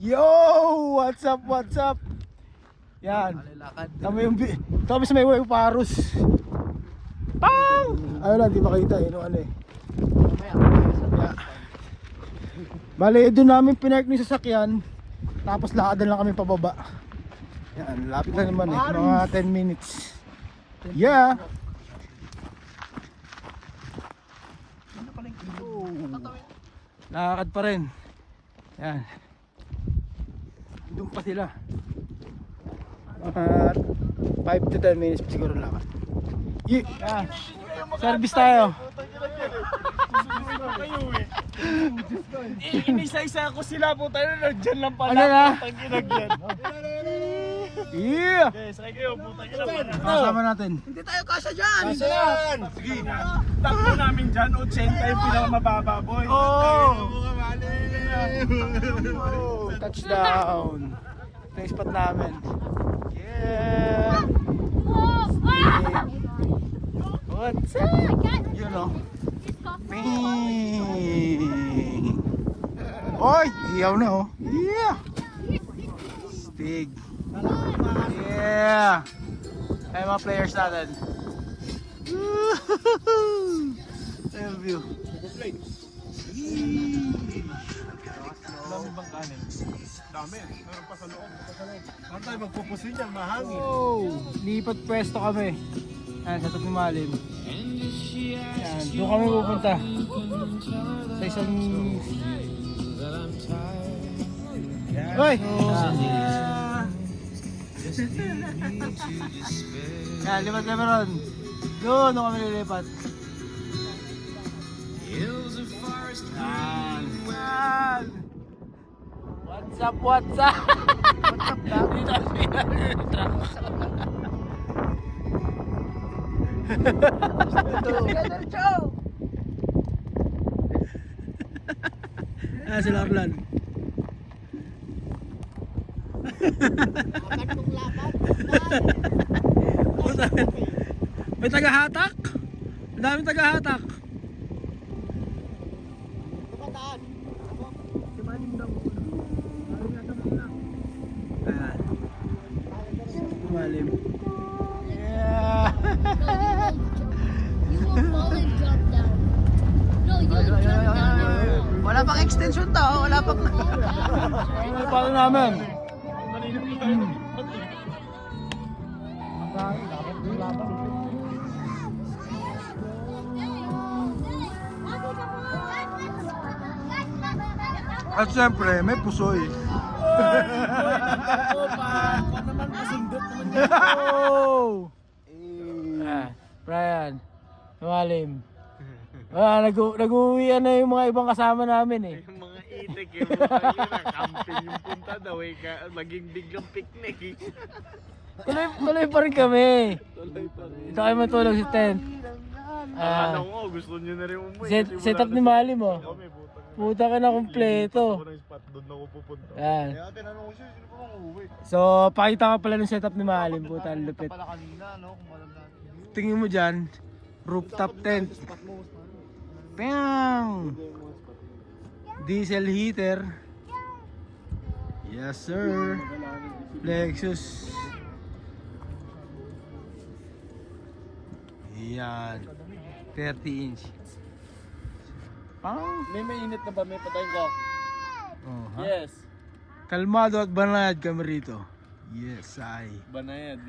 Yo! What's up? What's up? Yan. Kami sa may way Paros. Pang! Ayun lang, di makita eh. No, ano eh. Yeah. Bale, doon namin pinark ng sasakyan. Tapos lakad lang kami pababa. Yan, lapit lang naman eh. Mga 10 minutes. Yeah! Lakad pa rin. Yan. Doon pa sila. 5 to 10 minutes siguro lakad. Yeah. Service tayo. Inisa-isa ko sila po tayo na dyan lang pala. Ano na? Putang ginagyan. Yeah! Okay, sakay kayo, putang ginagyan. Kasama natin. Hindi tayo kasya dyan! Kasi yan! Sige. Takbo namin dyan, 80 yung pinakamababa, boy. Oh! Oh! Touchdown. Ito yung spot namin. Yeah! What's up? You know. Bing! Oy! Iyaw na oh. Yeah! Stig. Yeah! Ay mga players natin. Ayun view. Dami bang kanin? Dami. Meron pa sa loob. Saan tayo magpupusin dyan? Mahangin. Oh! Lipat pwesto kami. Yan, sa Tugtog Malim. Yan, doon kami pupunta. Sa isang... Hoy! Yan, lipat kami ron. Doon kami lilipat. Yan. Yan. What's up, what's up? Dito kami truck. Ah, sila Arlan. May tagahatak? Ang daming tagahatak. Ayan. Malim. Yeah. You will fall and jump down. No, you will jump down. Wala pang extension to, wala pang... Ano pala namin? At siyempre, may pusoy. Oh! Brian, Malim. Nag-uwian na yung mga ibang kasama namin eh. Yung mga itik, yung mga camping yung punta daw, maging biglang picnic. Tuloy pa rin kami. Tuloy pa rin. Dito kayo matulog sa tent. Ano ko, gusto nyo na rin umuwi. Set up ni Malim oh. Kami, putang. Puta ka na kompleto. Ako na yung spot, doon ako pupunta. Yan. Kaya tinanong ko siya, sino pa mang uuwi? So, pakita ka pala ng setup ni Malim. Puta, ang lupit. Pala kanina, no? Kung alam natin. Tingin mo dyan, rooftop tent. Bang! Diesel heater. Yes sir. Lexus. Yan. 30 inch. Pang. May mainit na ba? May patayin ko? Oh, ha? Yes. Kalmado at banayad kami rito. Yes, ay. Banayad,